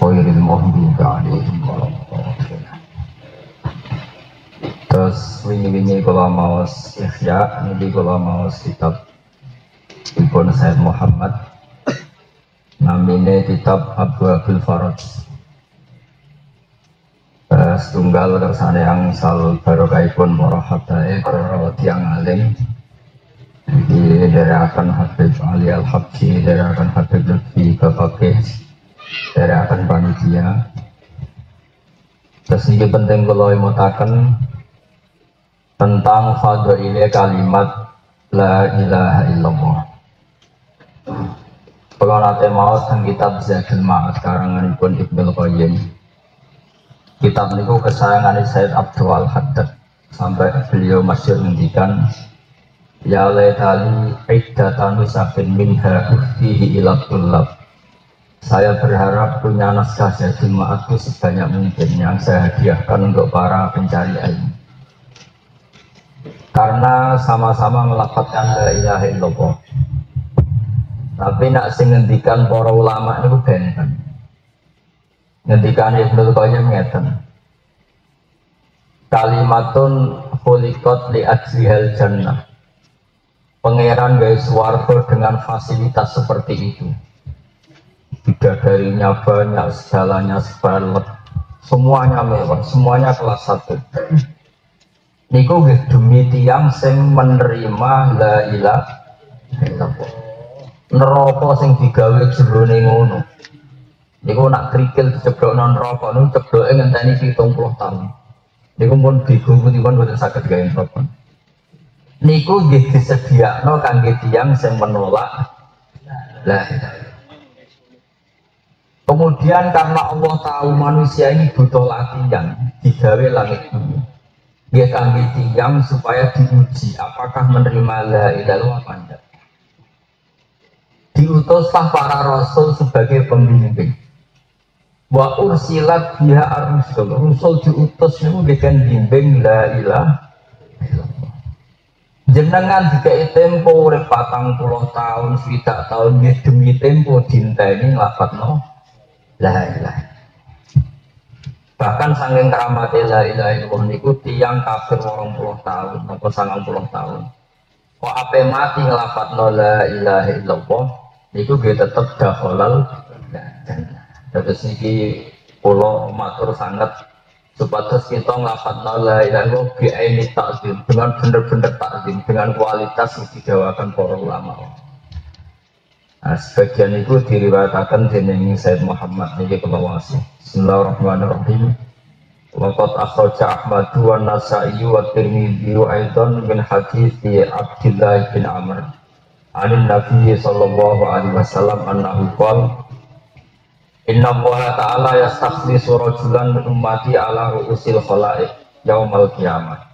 Khairil maghdubi alaihim waladdallin. Terus wingi-wingi kula maos Ihya, niki kula maos kitab Ibnu Said Muhammad. Namine kitab Abwaabul Faraj. Setunggal kersane yang sal barokahipun para habaib, para tiyang alim. Iki dari akan Habib Ali Al-Habsyi, dari akan Habib Lutfi Babakeh, dari akan panitia. Terus ini penting kalau imutakan tentang fadha'ile kalimat la ilaha illallah. Kalau nanti mau tentang kitab Zadul Ma'ad karanganipun Ibnu Qayyim. Kitab niku kesayangan Sayyid Abdul Al-Haddad sampai beliau masyhur ngendikan ya laitali iddatan nusafin minha uftihi ila tullab. Saya berharap punya naskah Zadul Ma'ad itu sebanyak mungkin yang saya hadiahkan untuk para pencari ilmu. Karena sama-sama melafadzkan la ilaha illallah. Tapi nak sing ngendikan para ulama itu benten. Ngendikan Ibnu Qayyim ngeten. Kalimatun khuliqat li ajlihal jannah. Pangeran gawe swarga dengan fasilitas seperti itu. Bidadarinya banyak, segalanya sebalek, semuanya mewah, semuanya kelas 1. Niku nggih demi tiyang sing menerima la ilaha illallah. Neraka sing digawe jerone ngono. Niku nak krikil diceblokno neraka niku cebloke ngenteni 70 tahun. Niku pun bingung pun boten saged gawe neraka. Niku nggih disediakno kangge tiyang sing menolak la ilaha. Kemudian karena Allah tahu manusia ini butuh latihan, digawe langit bumi. Dia kangge tiyang supaya diuji apakah menerima la ilaha illallah apa tidak. Diutuslah para rasul sebagai pembimbing. Wa ursilat biha ar-rusul. Rusul diutus niku dengan bimbing la ilaha illallah. Jenengan dikai tempo urip 40 tahun, 60 tahun nggih demi tempo dinteni lafadzno la ilaha. Bahkan saking keramate la ilaha illallah niku tiyang kafir 80 tahun atau 90 tahun. Kok ape mati nglafadzno la ilaha illallah niku nggih tetep dakhalal jannah. Terus niki kula matur sanget supados kita nglafadzno la ilaha illallah bi aini ta'zim, dengan bener-bener takzim, dengan kualitas yang didawakan para ulama. Nah, sebagian itu diriwayatkan dening Sayyid Muhammad niki kula wasi. Bismillahirrahmanirrahim. Waqad akhraja Ahmad wa Nasa'i wa Tirmidzi aidan min hadits Abdullah bin Amr. Anin Nabi sallallahu alaihi wasallam annahu qala inna Allah ta'ala yastakhlisu rajulan min ummati ala ru'usil khalaiq yaumal qiyamah.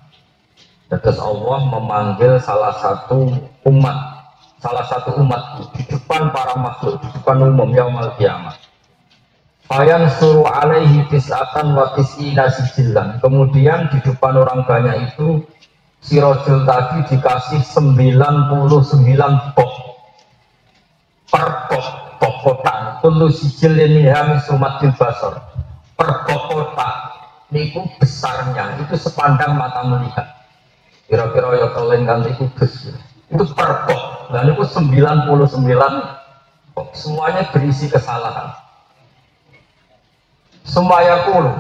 Terus Allah memanggil salah satu umat di depan para makhluk, di depan umum yaumal qiyamah. Fayan suruh alaihi tis'atan wa tis'ina sijillan. Kemudian di depan orang banyak itu si rojul tadi dikasih 99 box per box kotak. Kullu sijilin minha sumatil basar. Per box kotak niku besarnya itu sepandang mata melihat. Kira-kira ya kalian kan itu besar. Itu per box. Dan itu 99 box. Semuanya berisi kesalahan. Semuanya puluh.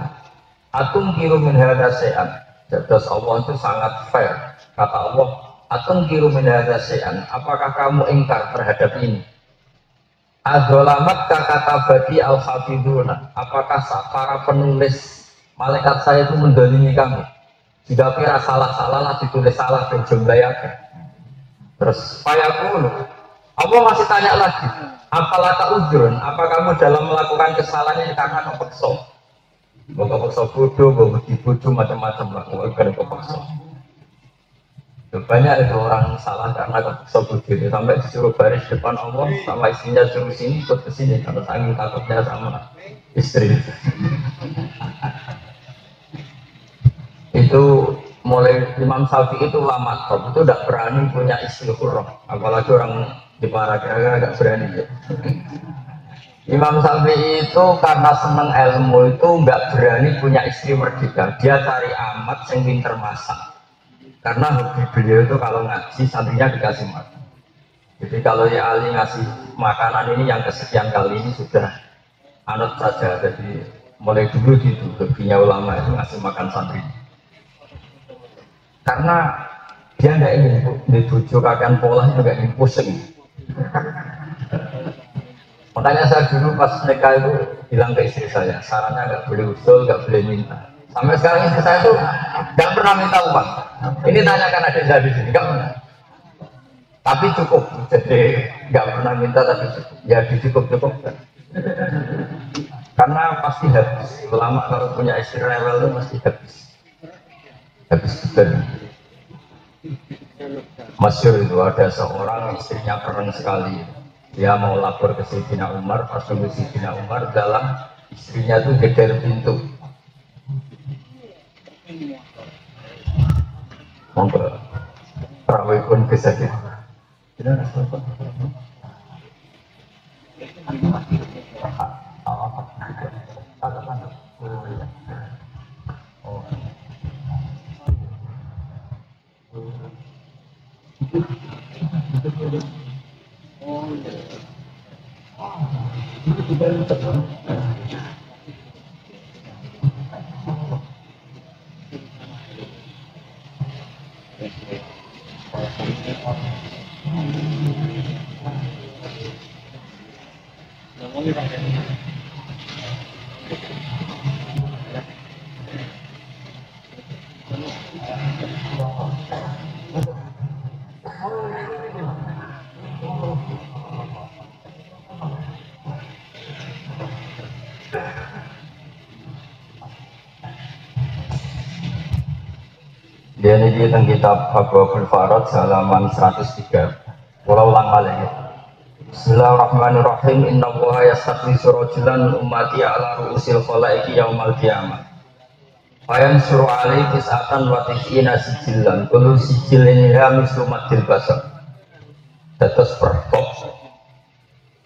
Atung kiru min hadza syai'an. Terus Allah itu sangat fair. Kata Allah, atung kiru min hadza syai'an. Apakah kamu ingkar terhadap ini? Adzolamat kakatabati al-hafiduna. Apakah para penulis malaikat saya itu mendolimi kamu? Jika kira salah-salah lah ditulis salah dan jumlahnya. Terus payakulu. Allah masih tanya lagi. Apalah tak ujurun? Apa kamu dalam melakukan kesalahan ini karena kepeksa? Mau kepeksa bodoh, mau dibodoh macam-macam lah. Mau kepeksa. Banyak itu orang salah karena kepeksa bodoh itu sampai disuruh baris depan Allah sama istrinya suruh sini ikut ke sini karena saking takutnya sama istri. Itu mulai Imam Syafi'i itu lama top itu tidak berani punya istri hurrah, apalagi orang di para kira-kira agak berani ya. Imam Syafi'i itu karena seneng ilmu itu nggak berani punya istri merdeka. Dia cari amat yang pinter masak. Karena hobi beliau itu kalau ngaji santrinya dikasih makan. Jadi kalau ya Ali ngasih makanan ini yang kesekian kali ini sudah anut saja. Jadi mulai dulu gitu hobinya ulama itu ngasih makan santri. Karena dia nggak ingin dibujuk akan pola juga ingin pusing. Makanya saya dulu pas nikah itu bilang ke istri saya, sarannya nggak boleh usul, nggak boleh minta. Sampai sekarang istri saya itu nggak pernah minta uang. Ini tanyakan adik saya di sini, nggak pernah. Tapi cukup, jadi nggak pernah minta tapi cukup. Ya dicukup-cukup. Karena pasti habis. Ulama kalau punya istri rewel itu pasti habis. Habis betul. Masyhur itu ada seorang istrinya keren sekali. Dia mau lapor ke Sayyidina Umar, pas nunggu Sayyidina Umar dalam istrinya tuh geger pintu. Monggo rawuh pun bisa gitu. Dia ini tentang kitab Abwaabul Farad halaman 103. Pulau ulang kali ya. Bismillahirrahmanirrahim. Inna Allaha yastaghfiru rajulan ummati ala ru'usil khalaiki yaumal qiyamah. Fayan suruh alaihi tis'atan wa tis'ina sijilan. Kullu sijilin ya mislu madil basar. Dados per box.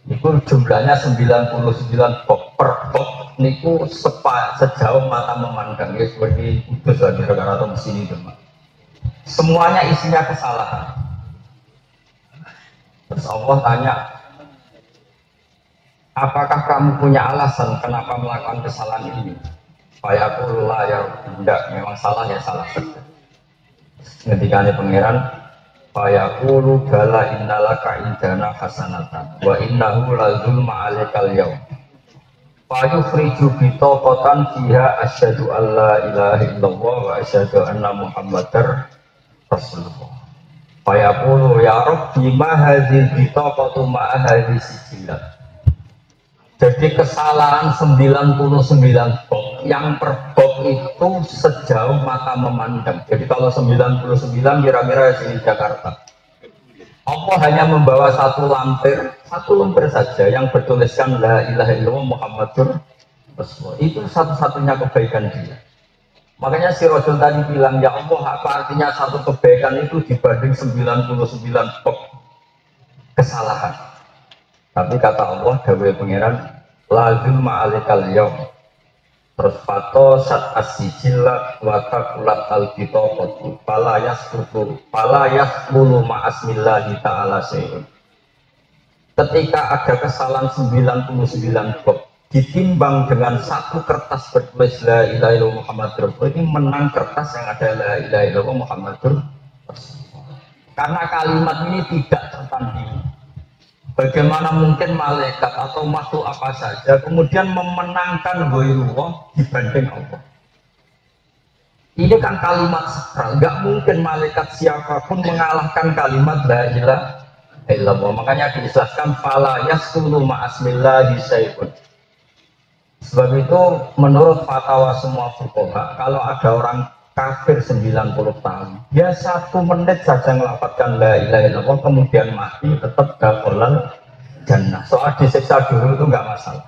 Niku jumlahnya 99 box per box. Niku sejauh mata memandang. Ya seperti kudus lah kira-kira atau mesin itu. Semuanya isinya kesalahan. Terus Allah tanya, apakah kamu punya alasan kenapa melakukan kesalahan ini? Fayaqulullah ya tidak, memang salah ya salah saja. Ketikanya pangeran, fayaqulu bala innalaka indana hasanatan wa innahu la zulma alaikal yaum. Fayukhriju bitaqatan fiha asyhadu an la ilaha illallah wa asyhadu anna muhammadar Rasulullah. Fayaqulu ya Rabbi ma hadhil bitaqatu ma hadhis sijilat. Jadi kesalahan 99 box, yang per box itu sejauh mata memandang. Jadi kalau 99 kira-kira di Jakarta. Allah hanya membawa satu lemper saja yang bertuliskan la ilaha illallah Muhammadur Rasulullah. Itu satu-satunya kebaikan dia. Makanya si Rasul tadi bilang, ya Allah, apa artinya satu kebaikan itu dibanding 99 box kesalahan. Tapi kata Allah, dawai pangeran, lazim ma'alikal yaum. Terus fato sat as-sijilat wa taqulat al-bitaqatu fala yasqulu ma'asmillahi ta'ala syai'un. Ketika ada kesalahan 99 box ditimbang dengan satu kertas bertulis la ilaha illallah Muhammadur Rasulullah, ini menang kertas yang ada la ilaha illallah Muhammadur Rasulullah. Karena kalimat ini tidak tertanding. Bagaimana mungkin malaikat atau makhluk apa saja kemudian memenangkan ghairullah dibanding Allah? Ini kan kalimat sakral, nggak mungkin malaikat siapapun mengalahkan kalimat la ilaha illallah. Makanya dijelaskan fala yasqulu ma'asmillahi syai'un. Sebab itu menurut fatwa semua fuqaha, kalau ada orang kafir 90 tahun, dia 1 menit saja melafadzkan la ilaha illallah kemudian mati tetap dakhalal jannah. Soal disiksa dulu itu enggak masalah.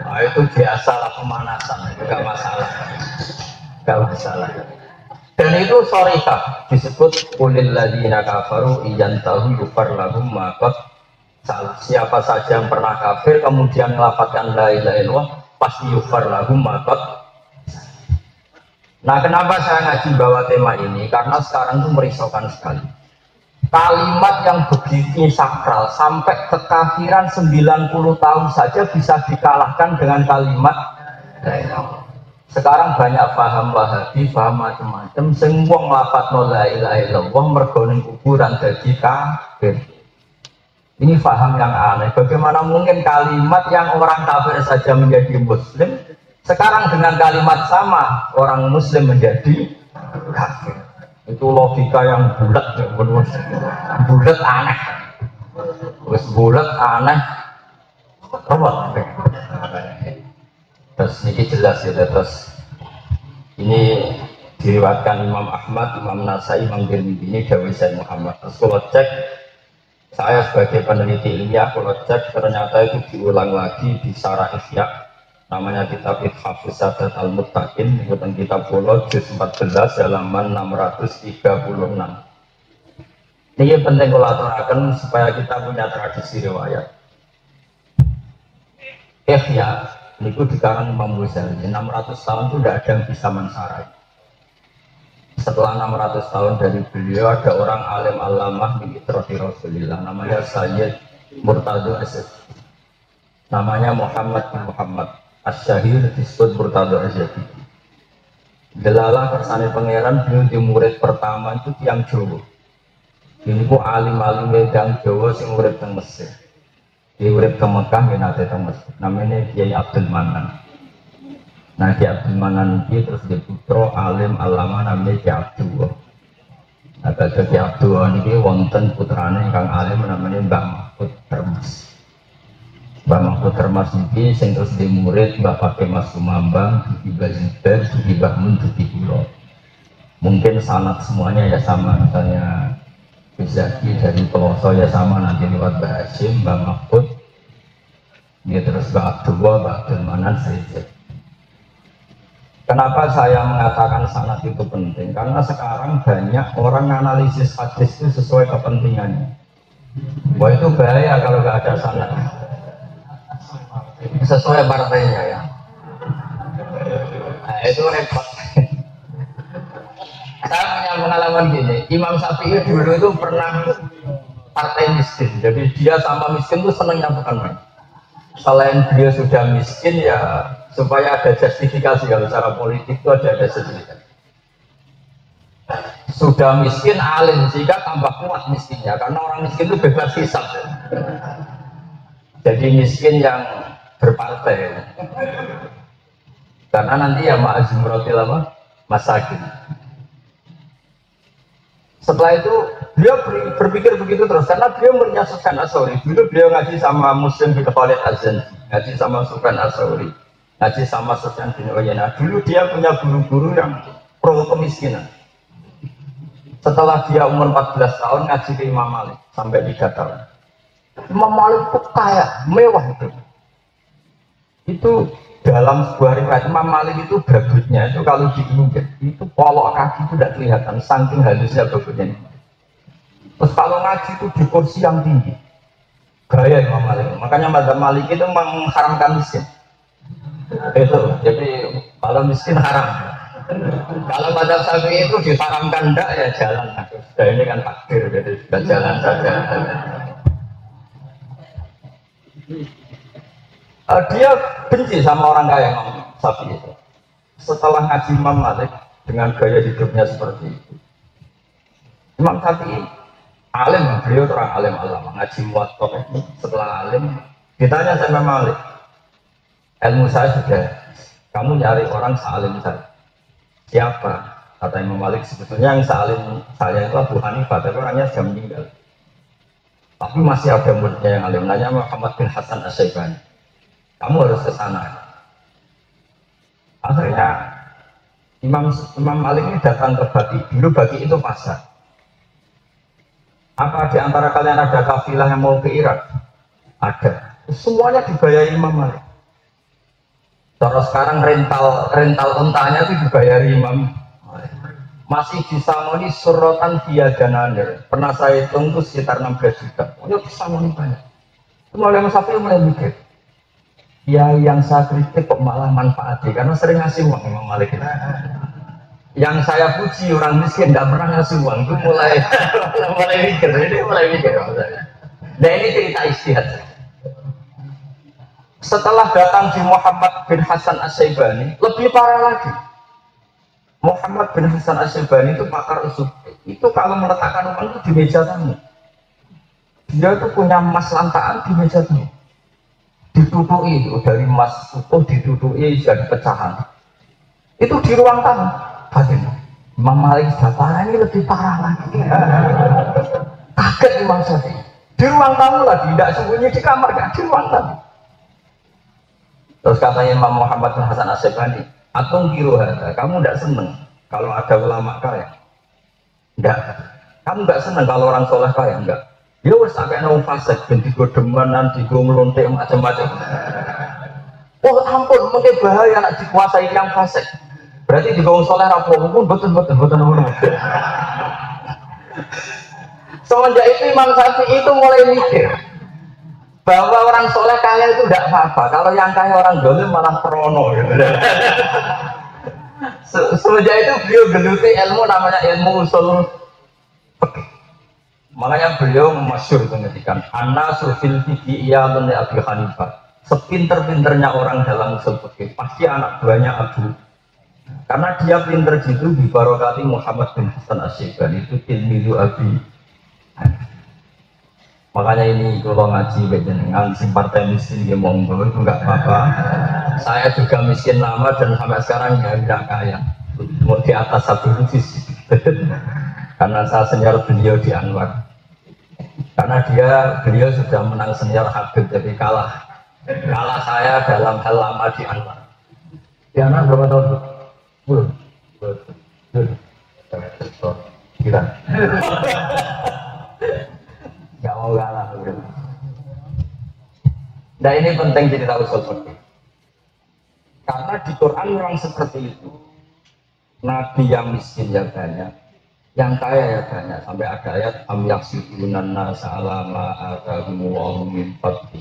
Nah, itu biasa lah, pemanasan, itu enggak masalah. Enggak masalah. Dan itu sharihah disebut qulil ladzina kafaru iyantahu yufar lahum ma qad Siapa saja yang pernah kafir kemudian melafatkan la ilaha illallah pasti yufar lahum matot. Nah, kenapa saya ngaji bawa tema ini? Karena sekarang itu merisaukan sekali. Kalimat yang begitu sakral sampai kekafiran 90 tahun saja bisa dikalahkan dengan kalimat la ilaha. Sekarang banyak paham Wahabi, paham macam-macam sing wong lafadzno la ilaha illallah mergo ning kuburan dadi kafir. Ini paham yang aneh. Bagaimana mungkin kalimat yang orang kafir saja menjadi muslim, sekarang dengan kalimat sama orang muslim menjadi kafir. Itu logika yang bulat, bulat aneh. Terus bulat aneh. Apa? Terus ini jelas ya, terus ini diriwayatkan Imam Ahmad, Imam Nasai, Imam Tirmidzi, ini dawuh Sayyid Muhammad. Terus kalau cek, saya sebagai peneliti ilmiah, kalau cek ternyata itu diulang lagi di Syarah Ihya, namanya kitab Hafiz Sadat Al-Muttaqin, ikutan kitab Polo, juz 14, halaman 636. Ini penting kalau aturakan supaya kita punya tradisi riwayat. Ihya ini dikarang Imam Ghazali 600 tahun itu tidak ada yang bisa mensarai. Setelah 600 tahun dari beliau ada orang alim alamah di Itrati Rasulillah namanya Sayyid Murtado Asyad, namanya Muhammad bin Muhammad Asyahir disebut Murtado Asyad. Delalah kersane pangeran beliau di murid pertama itu tiang Jawa. Ini ku alim-alim medang Jawa sing murid teng Mesir. Dia urip ke Mekah yang ada di Mesir, namanya Kiai Abdul Manan. Nah, Kiai Abdul Manan itu terus di putra alim alama namanya Kiai Abdul. Nah, Kiai Abdul ini wonten putrane kang alim namanya Mbah Mahfud Termas. Mbah Mahfud Termas ini sing terus di murid Mbah Pakai Mas Sumambang, Duki Bazibar, Duki Bahmun, Duki Kulo. Mungkin sanad semuanya ya sama, misalnya Bizaki dari Peloso ya sama, nanti lewat Mbah Hashim, Mbah Mahfud, dia terus Mbah Abdullah, Mbah Abdul Manan, Sayyid. Kenapa saya mengatakan sanad itu penting? Karena sekarang banyak orang analisis hadis itu sesuai kepentingannya. Wah, itu bahaya kalau nggak ada sanad. Sesuai partainya ya. Nah, itu repot. Saya punya pengalaman gini, Imam Syafi'i dulu itu pernah partai miskin, jadi dia sama miskin itu senangnya bukan main. Selain dia sudah miskin ya supaya ada justifikasi, kalau secara politik itu ada justifikasi. Sudah miskin alim sehingga tambah kuat miskinnya, karena orang miskin itu bebas hisab. Jadi miskin yang berpartai, karena nanti ya ma'azumrotil apa? Masakin. Setelah itu beliau berpikir begitu terus karena beliau melihat Sufyan Ats-Tsauri. Dulu beliau ngaji sama Muslim bin Khalid Az-Zanji, ngaji sama Sufyan Ats-Tsauri, ngaji sama Sufyan bin Uyainah. Dulu dia punya guru-guru yang pro kemiskinan. Setelah dia umur 14 tahun ngaji ke Imam Malik sampai 3 tahun. Imam Malik itu kaya, mewah itu. Itu dalam sebuah riwayat Imam Malik itu babutnya itu kalau diinjek itu polok kaki itu tidak kelihatan saking halusnya babutnya. Terus kalau ngaji itu di kursi yang tinggi, gaya Imam Malik. Makanya mazhab Malik itu mengharamkan miskin. Itu jadi kalau miskin haram. Kalau mazhab Syafi'i itu diharamkan enggak ya jalan. Nah, ini kan takdir jadi sudah jalan saja. Dia benci sama orang kaya Imam Syafi'i itu. Setelah ngaji Imam Malik dengan gaya hidupnya seperti itu, Imam Syafi'i alim, beliau orang alim alama, ngaji Muwatta. Setelah alim ditanya sama Imam Malik, ilmu saya sudah, kamu nyari orang sealim saya. Siapa? Kata Imam Malik, sebetulnya yang sealim saya itu Abu Hanifah, tapi orangnya sudah meninggal. Tapi masih ada muridnya yang alim, namanya Muhammad bin Hasan Asy-Syaibani. Kamu harus ke sana. Akhirnya Imam Malik ini datang ke Baki. Dulu Baki itu pasar. Apa di antara kalian ada kafilah yang mau ke Irak? Ada. Semuanya dibayar Imam Malik. Terus sekarang rental untanya itu dibayar Imam Malik. Masih disamoni surrotan via dananir. Pernah saya hitung itu sekitar 16 juta. Itu disamoni banyak. Mulai Imam Syafi'i mulai mikir, ya yang saya kritik kok malah manfaatnya karena sering ngasih uang Imam Malik itu. Yang saya puji orang miskin tidak pernah ngasih uang itu mulai mulai mikir. Nah ini cerita istihad. Setelah datang di Muhammad bin Hasan As-Syaibani lebih parah lagi. Muhammad bin Hasan As-Syaibani itu pakar usul. Itu kalau meletakkan uang itu di meja tamu. Dia itu punya emas lantaan di meja tamu. Ditutupi itu dari emas utuh ditutupi jadi pecahan. Itu di ruang tamu. Bagaimana? Imam Malik parah ini lebih parah lagi. Kaget Imam Syafi'i. Di ruang tamu lagi, tidak sembunyi di kamar, tidak di ruang tamu. Terus katanya Imam Muhammad bin Hasan As-Syaibani, atung kiruhada, kamu tidak senang kalau ada ulama kaya? Tidak. Kamu tidak senang kalau orang soleh kaya? Enggak. Ya wes agak nong fasik, ganti godemanan, digo ngelontek macam-macam. Oh ampun, mungkin bahaya nak dikuasai yang fasik. Berarti digo soleh rapuh pun betul. Semenjak itu Imam Syafi'i itu mulai mikir bahwa orang soleh kaya itu tidak apa-apa. Kalau yang kaya orang dolim malah perono. Gitu. Semenjak itu beliau geluti ilmu namanya ilmu usul fikih. Makanya beliau masyhur mengatakan An-nasu fil fiqhi iyalun li Abi Hanifah. Sepinter-pinternya orang dalam usul fikih pasti anak buahnya Abu. Karena dia pinter gitu di barokati Muhammad bin Hasan As-Syaibani itu tilmidu Abi. Makanya ini kalau ngaji dengan si partai miskin dia monggo itu nggak apa-apa. Saya juga miskin lama dan sampai sekarang ya tidak kaya. Mau di atas satu sisi. Karena saya senior beliau di Anwar. Karena beliau sudah menang senior Habib jadi kalah saya dalam hal lama di Anwar. Di Anwar berapa tahun? Belum. Kita. Gak mau kalah. Nah ini penting cerita usul fikih. Karena di Quran orang seperti itu. Nabi yang miskin ya banyak, yang kaya ya banyak. Sampai ada ayat am yaksibunan nasa ala ma atahumullahu min fadli.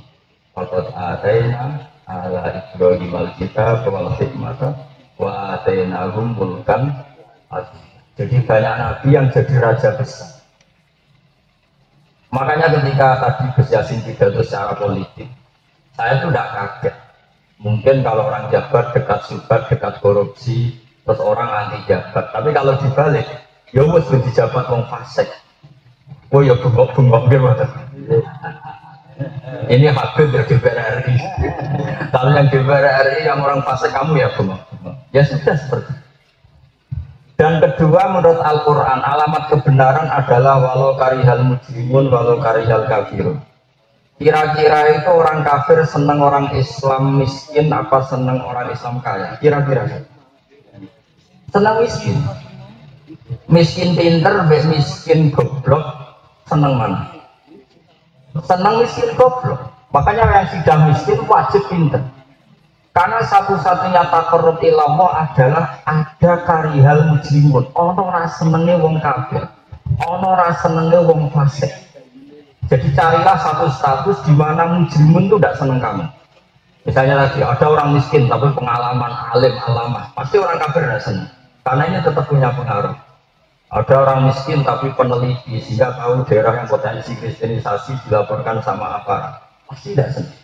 Faqad ataina ala Ibrahim al-kitab wal hikmata wa atainahum mulkan azim. Jadi banyak nabi yang jadi raja besar. Makanya ketika tadi Gus Yasin pidato secara politik, saya tuh tidak kaget. Mungkin kalau orang jabat dekat subat, dekat korupsi, terus orang anti jabat. Tapi kalau dibalik, ya wes di jabat wong fasik. Oh ya bengok-bengok gimana? Ini Habib ya DPR RI. Kalau yang DPR RI yang orang fasik kamu ya bengok-bengok. Ya sudah seperti itu. Dan kedua menurut Al-Quran alamat kebenaran adalah walau karihal mujrimun walau karihal kafirun. Kira-kira itu orang kafir senang orang Islam miskin apa senang orang Islam kaya? Kira-kira senang miskin. Miskin pinter, miskin goblok, senang mana? Senang miskin goblok. Makanya yang sudah miskin wajib pinter. Karena satu-satunya takarrub ilallah adalah ada karihal mujrimun. Ono ra senenge wong kafir, ono ra senenge wong fasik. Jadi carilah satu status di mana mujrimun itu tidak seneng kamu. Misalnya lagi ada orang miskin tapi pengalaman alim alamah, pasti orang kafir tidak seneng. Karena ini tetap punya pengaruh. Ada orang miskin tapi peneliti sehingga tahu daerah yang potensi kristenisasi dilaporkan sama aparat, pasti tidak seneng.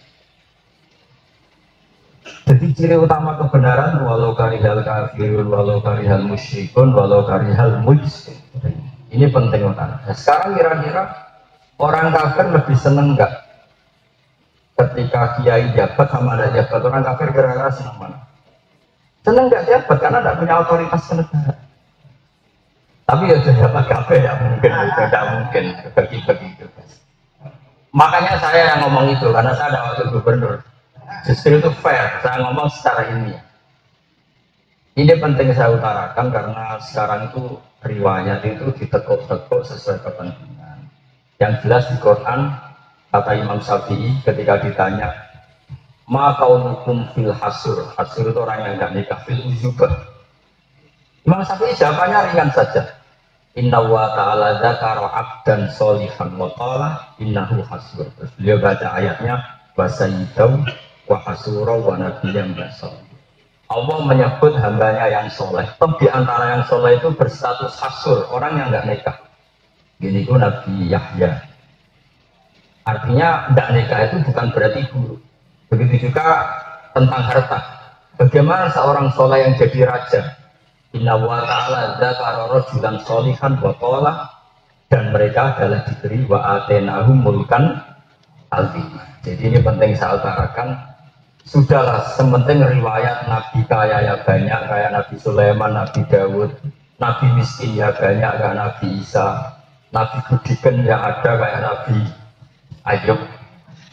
Jadi ciri utama kebenaran walau karihal kafirun, walau karihal musyrikun, walau karihal mujrim. Ini penting utama. Nah, sekarang kira-kira orang kafir lebih seneng nggak ketika kiai jabat sama ada jabat? Orang kafir kira-kira seneng mana? Seneng nggak jabat karena tidak punya otoritas ke negara. Tapi ya jabat kafir ya mungkin, tidak mungkin bagi-bagi itu. Makanya saya yang ngomong itu karena saya ada wakil gubernur. Justru itu fair, saya ngomong secara ilmiah. Ini penting saya utarakan karena sekarang itu riwayat itu ditekuk-tekuk sesuai kepentingan. Yang jelas di Quran kata Imam Syafi'i ketika ditanya ma qaulukum fil hasur. Hasur itu orang yang tidak nikah, fil ujubah. Imam Syafi'i jawabannya ringan saja. Inna wa ta'ala dzakara 'abdan sholihan wa qala innahu hasbur. Terus beliau baca ayatnya wa sayyidau wa hasura wa nabiyyan basal. Allah menyebut hambanya yang soleh. Di antara yang soleh itu berstatus hasur, orang yang nggak nikah. Gini itu Nabi Yahya. Artinya tidak nikah itu bukan berarti buruk. Begitu juga tentang harta. Bagaimana seorang soleh yang jadi raja? Inna wa ta'ala dzakara rajulan sholihan wa qala, dan mereka adalah diberi wa atenahum mulkan azima. Jadi ini penting saya utarakan. Sudahlah, sementing riwayat Nabi kaya ya banyak, kayak Nabi Sulaiman, Nabi Dawud, Nabi miskin ya banyak, kayak Nabi Isa, Nabi budikan ya ada, kayak Nabi Ayub.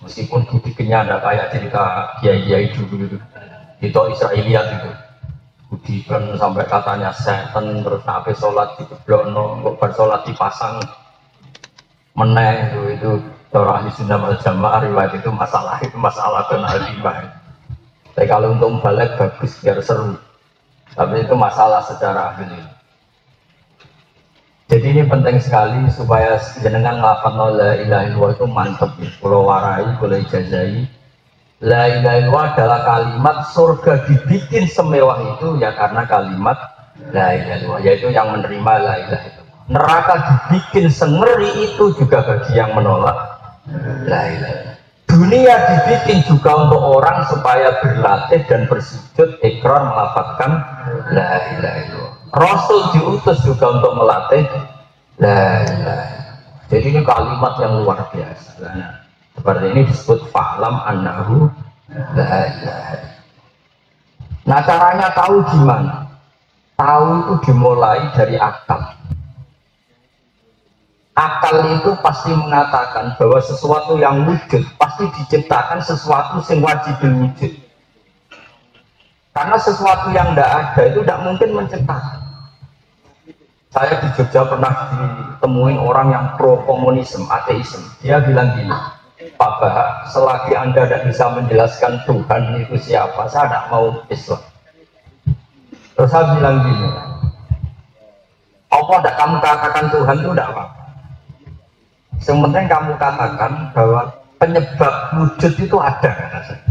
Meskipun budikannya ada kayak cerita kiai-kiai dulu itu, itu Israeliat itu. Budikan sampai katanya setan, terus sampai sholat digeblokno, kok bersolat dipasang meneng itu orang ahli sunnah wal jamaah riwayat itu masalah dan alimah. Tapi kalau untuk balik bagus biar seru, tapi itu masalah secara ahli. Jadi ini penting sekali supaya jenengan nglafadzno la ilaha illallah itu mantep ya. Kalau warai, kalau ijazai, la ilaha illallah adalah kalimat surga dibikin semewah itu ya karena kalimat la ilaha illallah, yaitu yang menerima la ilaha illallah. Neraka dibikin sengeri itu juga bagi yang menolak la ilaha illallah. Dunia dibikin juga untuk orang supaya berlatih dan bersujud ikrar melafadzkan la ilaha illallah. Rasul diutus juga untuk melatih la ilaha illallah. Jadi ini kalimat yang luar biasa. Nah, seperti ini disebut fa'lam annahu la ilaha illallah. Nah, caranya tahu gimana? Tahu itu dimulai dari akal. Akal itu pasti mengatakan bahwa sesuatu yang wujud pasti diciptakan sesuatu yang wajib wujud. Karena sesuatu yang tidak ada itu tidak mungkin menciptakan. Saya di Jogja pernah ditemuin orang yang pro komunisme, ateisme. Dia bilang gini, Pak Bahak, selagi Anda tidak bisa menjelaskan Tuhan itu siapa, saya tidak mau Islam. Terus saya bilang gini, Allah tidak kamu katakan Tuhan itu tidak apa-apa. Sementara kamu katakan bahwa penyebab wujud itu ada, kata saya.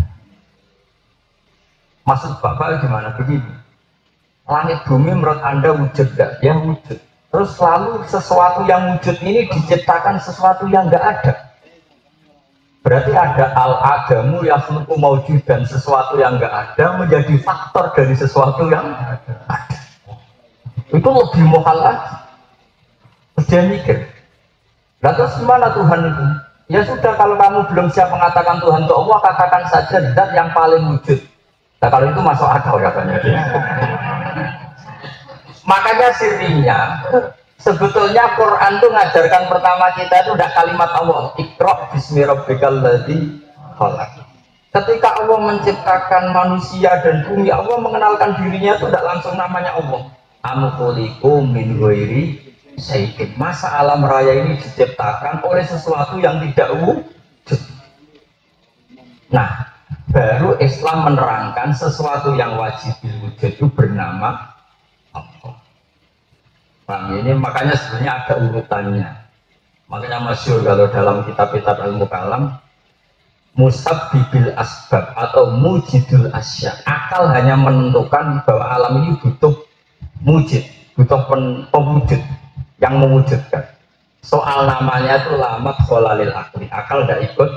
Maksud Bapak gimana? Begini, langit bumi menurut Anda wujud gak? Ya wujud. Terus selalu sesuatu yang wujud ini diciptakan sesuatu yang gak ada. Berarti ada al-adamu yakhluqu mawjudan, sesuatu yang gak ada menjadi faktor dari sesuatu yang ada. Itu lebih mahal lagi. Dia mikir, nah terus gimana Tuhan itu? Ya sudah, kalau kamu belum siap mengatakan Tuhan itu Allah, katakan saja zat yang paling wujud. Nah kalau itu masuk akal katanya dia. Makanya sirinya, sebetulnya Quran itu ngajarkan pertama kita itu udah kalimat Allah, Iqra bismi rabbikal ladzi khalaq. Ketika Allah menciptakan manusia dan bumi, Allah mengenalkan dirinya itu tidak langsung namanya Allah. Am khuliqu min ghairi syai'in. Masa alam raya ini diciptakan oleh sesuatu yang tidak wujud. Nah, baru Islam menerangkan sesuatu yang wajib wujud itu bernama Allah. Paham ini? Makanya sebenarnya ada urutannya. Makanya masyhur kalau dalam kitab-kitab ilmu kalam, musabbibil asbab atau mujidul asya. Akal hanya menentukan bahwa alam ini butuh mujid, butuh pemwujud yang mewujudkan. Soal namanya itu lamat kholalil akli, akal tidak ikut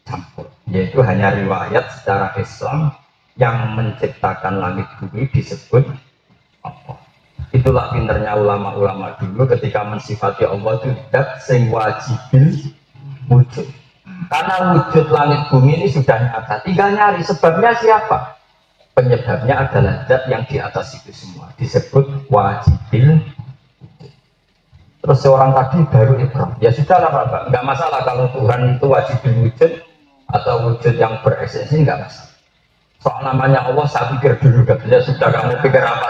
campur. Yaitu hanya riwayat secara Islam yang menciptakan langit bumi disebut Allah. Itulah pinternya ulama-ulama dulu ketika mensifati Allah itu zat sing wajibil wujud. Karena wujud langit bumi ini sudah nyata, tinggal nyari sebabnya siapa. Penyebabnya adalah zat yang di atas itu semua, disebut wajibil. Terus seorang tadi baru ikhram, ya sudahlah Pak, nggak masalah kalau Tuhan itu wajib wujud atau wujud yang beresensi, nggak masalah. Soal namanya Allah saya pikir dulu, katanya sudah kamu pikir apa?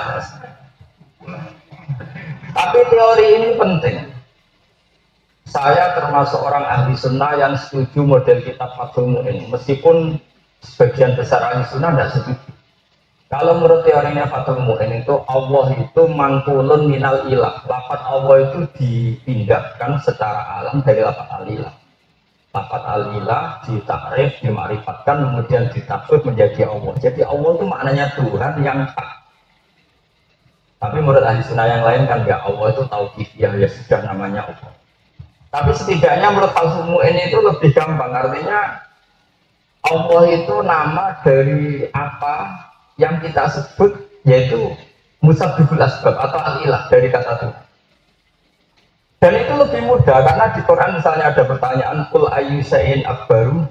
Tapi teori ini penting. Saya termasuk orang ahli sunnah yang setuju model kitab Fathul Mu'in, meskipun sebagian besar ahli sunnah tidak setuju. Kalau menurut teorinya Fathul Mu'in itu Allah itu mangkulun minal ilah. Lafat Allah itu dipindahkan secara alam dari lafat al-ilah. Lafat al-ilah ditakrif, dima'rifatkan, kemudian ditafsir menjadi Allah. Jadi Allah itu maknanya Tuhan yang hak. Tapi menurut ahli sunnah yang lain kan enggak, Allah itu tauqifiyah, ya sudah namanya Allah. Tapi setidaknya menurut Fathul Mu'in itu lebih gampang. Artinya Allah itu nama dari apa yang kita sebut, yaitu musabbibul asbab atau al-ilah dari kata Tuhan. Dan itu lebih mudah karena di Quran misalnya ada pertanyaan kul ayyu syai'in akbaru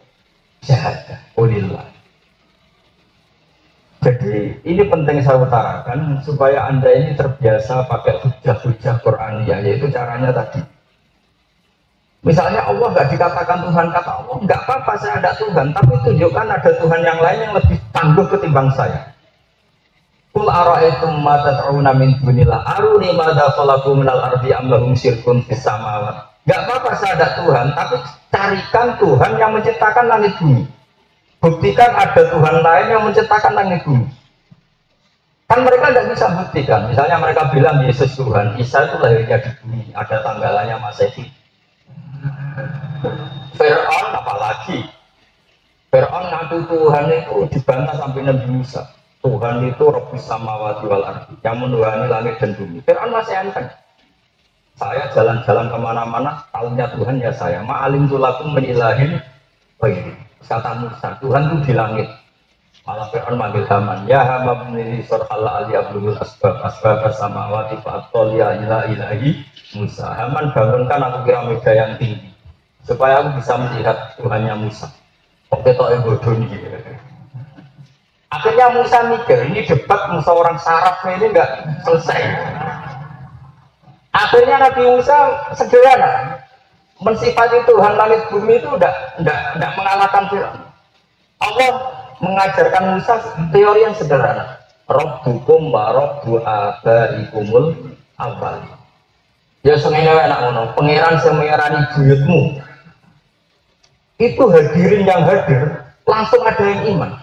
syahadah qulillah. Jadi ini penting saya utarakan supaya Anda ini terbiasa pakai hujah-hujah Qur'aniyah, yaitu caranya tadi. Misalnya Allah nggak dikatakan Tuhan, kata Allah nggak apa-apa saya ada Tuhan, tapi tunjukkan ada Tuhan yang lain yang lebih tangguh ketimbang saya. Qul ara'aytum ma tad'una min dunillah aruni madza khalaqu minal ardi am lahum syirkun fis samawati. Enggak apa-apa saya ada Tuhan, tapi carikan Tuhan yang menciptakan langit bumi. Buktikan ada Tuhan lain yang menciptakan langit bumi. Kan mereka tidak bisa buktikan. Misalnya mereka bilang Yesus Tuhan, Isa itu lahirnya di bumi, ada tanggalannya Masehi. Fir'aun apalagi? Fir'aun ngaku Tuhan itu dibantah sampai Nabi Musa. Tuhan itu Rabbus samawati wal ardi, yang menuhani langit dan bumi. Fir'aun masih enteng. Saya jalan-jalan kemana-mana, tahunya Tuhan ya saya. Ma'alim tulakum menilahin. Kata Musa, Tuhan itu di langit. Malah Fir'aun manggil Haman. Ya Haman meniri surhalla ali abdul asbab samawati fa'atoliya ila ilahi Musa. Haman bangunkan aku piramida yang tinggi supaya aku bisa melihat Tuhannya Musa. Oke toh bodoh nih. Akhirnya Musa mikir, ini debat Musa orang sarafnya ini enggak selesai. Akhirnya Nabi Musa sederhana, mensifati Tuhan langit bumi itu enggak mengalahkan Fir'aun. Allah mengajarkan Musa teori yang sederhana. Rabbukum wa rabbu abaikumul awwal. Ya sengene enak ngono, pangeran sing mengerani buyutmu. Itu hadirin yang hadir, langsung ada yang iman.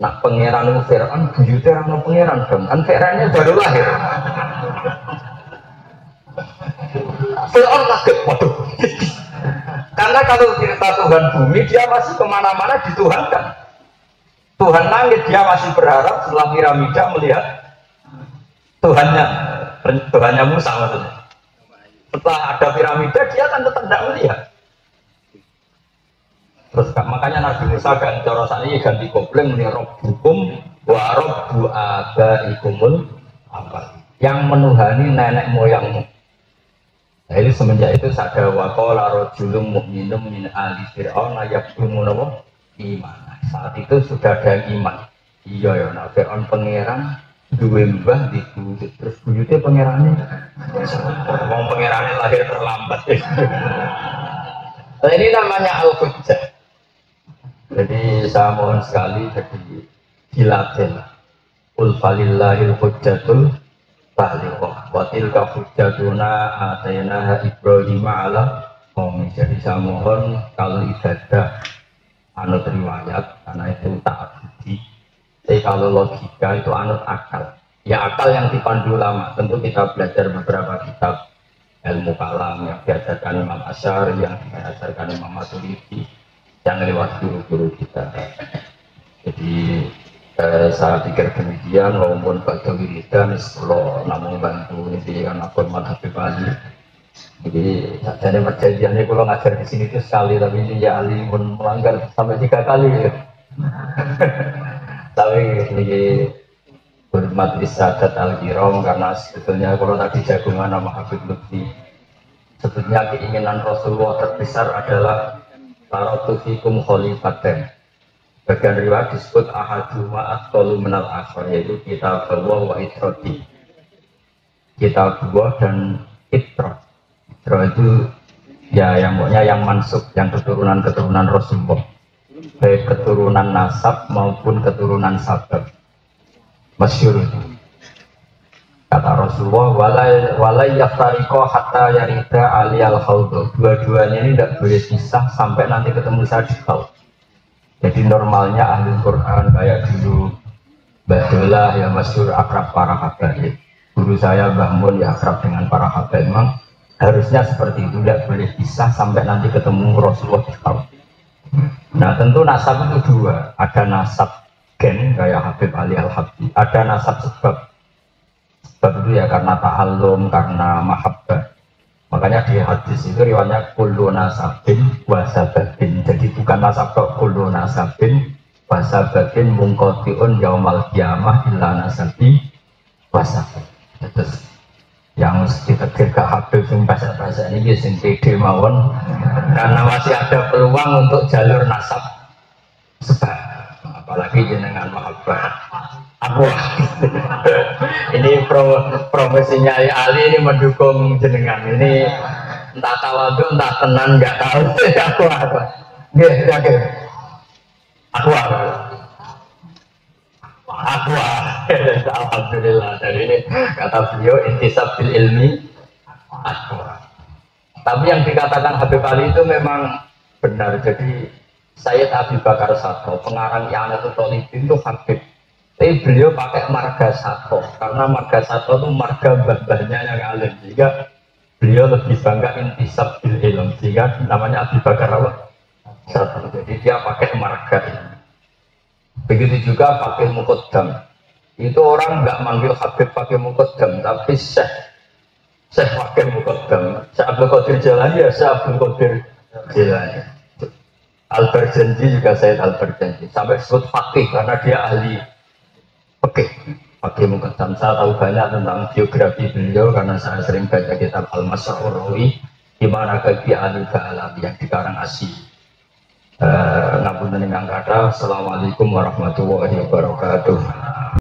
Nah pangeran Fir'aun buyutnya orang pangeran dong, kan Fir'aunnya baru lahir. Fir'aun kaget, waduh. Karena kalau cerita Tuhan bumi dia masih kemana-mana dituhankan. Tuhan langit dia masih berharap setelah piramida melihat Tuhannya Musa maksudnya. Setelah ada piramida dia kan tetap tidak melihat. Terus makanya Nabi Musa ganti cara ini ganti kopling menurut Rabbukum wa rabbu abaikumul awwal, yang menuhani nenek moyangmu. Nah, ini semenjak itu sadar waqala rajulun mu'minun min ali fir'aun yaqdumu iman. Saat itu sudah ada yang iman. Iya ya, nah Fir'aun pangeran duwe mbah di buyut, terus buyutnya pangerannya wong pangerannya lahir terlambat. Nah, ini namanya al-hujjah. Jadi saya mohon sekali jadi dilatih. Qul falillahil hujjatul baligha wa tilka hujjatuna atainaha Ibrahim ala qaumi. Jadi saya mohon kalau ibadah anut riwayat karena itu ta'abbudi. Tapi kalau logika itu anut akal. Ya akal yang dipandu ulama. Tentu kita belajar beberapa kitab ilmu kalam yang diajarkan Imam Asy'ari, yang diajarkan Imam Maturidi, yang lewat guru-guru kita. Jadi saya pikir demikian, walaupun pada wiridan kalau namun bantu ini kan akun madhab Bali. Jadi jadi perjanjiannya kalau ngajar di sini itu sekali, tapi ini ya Ali pun melanggar sampai 3 kali. Ya. Tapi ini hormat Isadat Al-Kiram karena sebetulnya kalau tadi jagungan nama Habib Lutfi, sebetulnya keinginan Rasulullah terbesar adalah Taratu fikum khalifaten. Bagian riwayat disebut ahaduma atqalu minal akhar, yaitu kitab Allah wa itrati. Kitab Allah dan itrat. Itrat itu ya yang pokoknya yang mansub, yang keturunan-keturunan Rasulullah. Baik keturunan nasab maupun keturunan sabab. Masyhur itu. Kata Rasulullah, walai yaftariqo hatta yarida aliyal khawdo. Dua-duanya ini tidak boleh pisah sampai nanti ketemu saya di khawd. Jadi normalnya ahli Quran kayak dulu Badullah ya masyhur akrab para habaib. Guru saya Mbah Mun ya akrab dengan para habaib. Memang harusnya seperti itu, tidak boleh pisah sampai nanti ketemu Rasulullah di kaum. Nah tentu nasab itu dua, ada nasab gen kayak Habib Ali Al-Habib, ada nasab sebab. Sebab itu ya karena ta'allum, karena mahabbah. Makanya di hadis itu riwayatnya kullu nasabin wasababin. Jadi bukan nasab kok, kullu nasabin wasababin mungkotiun yaumal qiyamah illa nasabi wasabab. Terus yang ditetir ke Habib yang bahasa-bahasa ini sing pede mawon karena masih ada peluang untuk jalur nasab sebab, apalagi jenengan mahabbah. Aku ini promosinya Ali ini mendukung jenengan ini, entah tawadhu entah tenan nggak tahu. Aku nggih yakin aku alhamdulillah. Dari ini kata beliau intisab bil ilmi aku. Tapi yang dikatakan Habib Ali itu memang benar. Jadi Sayyid Abi Bakar Sato pengarang I'anatul Thalibin itu Habib. Tapi beliau pakai marga Sato karena marga Sato itu marga mbah-mbahnya yang alim, sehingga beliau lebih bangga intisab bil ilm, sehingga namanya Abi Bakar Sato. Jadi dia pakai marga ini. Begitu juga pakai muqaddam. Itu orang nggak manggil Habib pakai muqaddam, tapi Syekh pakai muqaddam. Syekh Abdul Qadir Jilani ya Syekh Abdul Qadir Jilani. Al-Barjanji juga Sayyid Al-Barjanji. Sampai disebut fakih karena dia ahli pakai muqaddam. Saya tahu banyak tentang biografi beliau karena saya sering baca kitab Al-Mas'ur Rawi di mana kegiatan Al-Alawi yang dikarang Asy. Ngapunten ingkang kathah. Assalamualaikum warahmatullahi wabarakatuh.